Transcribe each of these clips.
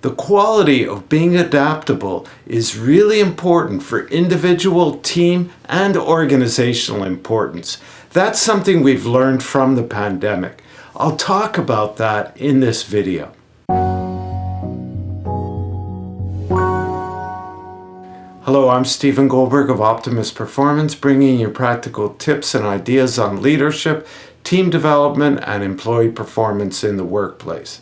The quality of being adaptable is really important for individual, team, and organizational importance. That's something we've learned from the pandemic. I'll talk about that in this video. Hello, I'm Stephen Goldberg of Optimus Performance, bringing you practical tips and ideas on leadership, team development, and employee performance in the workplace.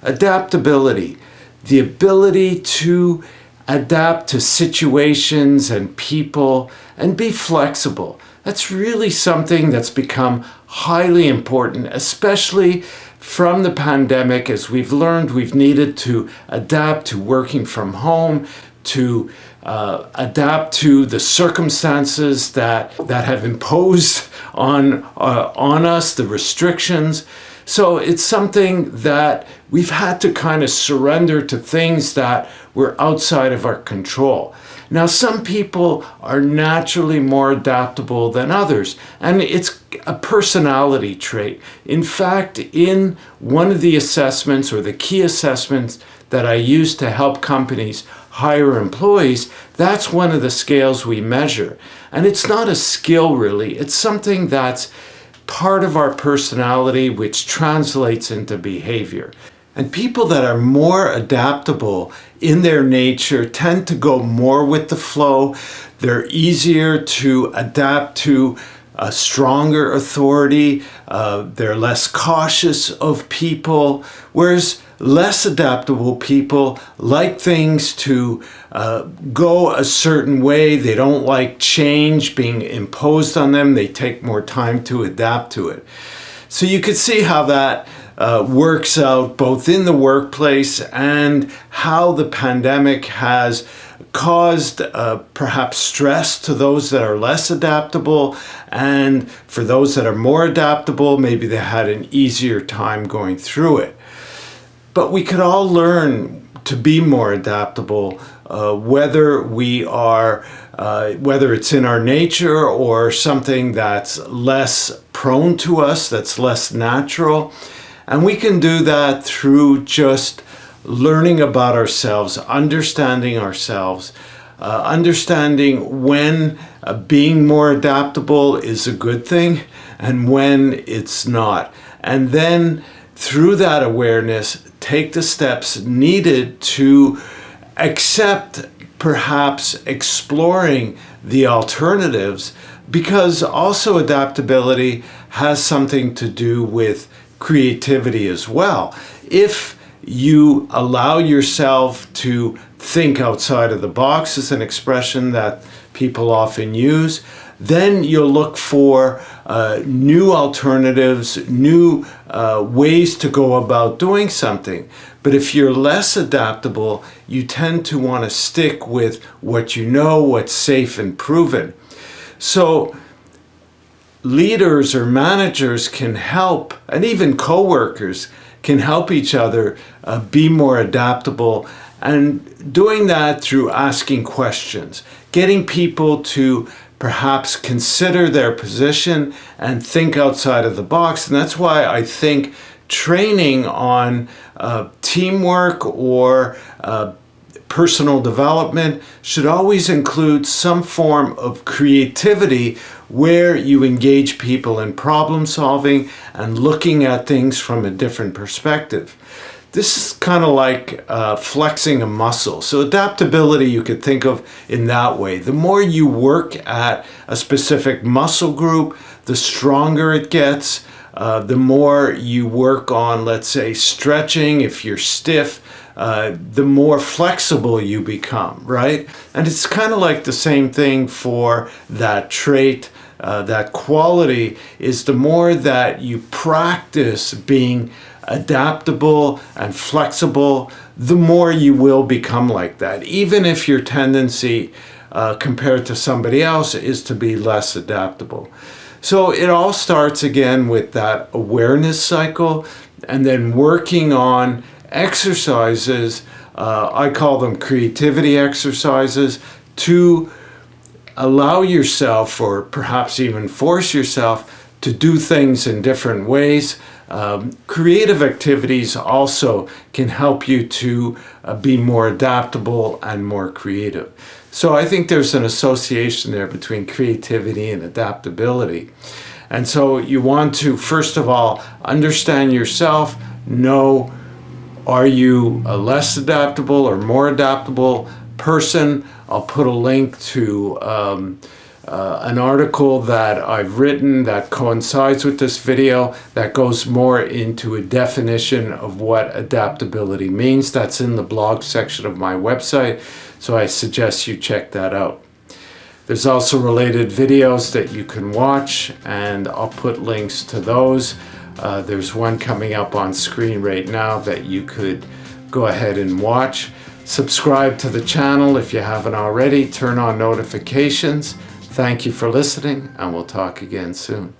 Adaptability, the ability to adapt to situations and people and be flexible. That's really something that's become highly important, especially from the pandemic, as we've learned we've needed to adapt to working from home, to adapt to the circumstances that have imposed on us, the restrictions. So it's something that we've had to kind of surrender to things that were outside of our control. Now, some people are naturally more adaptable than others, and it's a personality trait. In fact, in one of the assessments, or the key assessments that I use to help companies hire employees, that's one of the scales we measure. And it's not a skill really, it's something that's part of our personality which translates into behavior. And people that are more adaptable in their nature tend to go more with the flow. They're easier to adapt to a stronger authority. They're less cautious of people, whereas less adaptable people like things to go a certain way. They don't like change being imposed on them. They take more time to adapt to it. So you can see how that works out both in the workplace and how the pandemic has caused perhaps stress to those that are less adaptable, and for those that are more adaptable, maybe they had an easier time going through it. But we could all learn to be more adaptable, whether it's in our nature or something that's less prone to us, that's less natural. And we can do that through just learning about ourselves, understanding ourselves, understanding when being more adaptable is a good thing and when it's not. And then through that awareness, take the steps needed to accept perhaps exploring the alternatives, because also adaptability has something to do with creativity as well. If you allow yourself to think outside of the box, is an expression that people often use, then you'll look for new alternatives, new ways to go about doing something. But if you're less adaptable, you tend to want to stick with what you know, what's safe and proven. So leaders or managers can help, and even coworkers can help each other be more adaptable, and doing that through asking questions, getting people to perhaps consider their position and think outside of the box. And that's why I think training on teamwork or personal development should always include some form of creativity, where you engage people in problem solving and looking at things from a different perspective. This is kind of like flexing a muscle. So adaptability you could think of in that way. The more you work at a specific muscle group, the stronger it gets. The more you work on, let's say, stretching, if you're stiff, the more flexible you become, right? And it's kind of like the same thing for that trait, that quality, is the more that you practice being adaptable and flexible, the more you will become like that, even if your tendency compared to somebody else is to be less adaptable. So it all starts again with that awareness cycle, and then working on exercises, I call them creativity exercises, to allow yourself, or perhaps even force yourself, to do things in different ways, Creative activities also can help you to be more adaptable and more creative. So I think there's an association there between creativity and adaptability. And so you want to, first of all, understand yourself, know, are you a less adaptable or more adaptable person? I'll put a link to an article that I've written that coincides with this video that goes more into a definition of what adaptability means. That's in the blog section of my website, so I suggest you check that out. There's also related videos that you can watch, and I'll put links to those. There's one coming up on screen right now that you could go ahead and watch. Subscribe to the channel if you haven't already. Turn on notifications. Thank you for listening, and we'll talk again soon.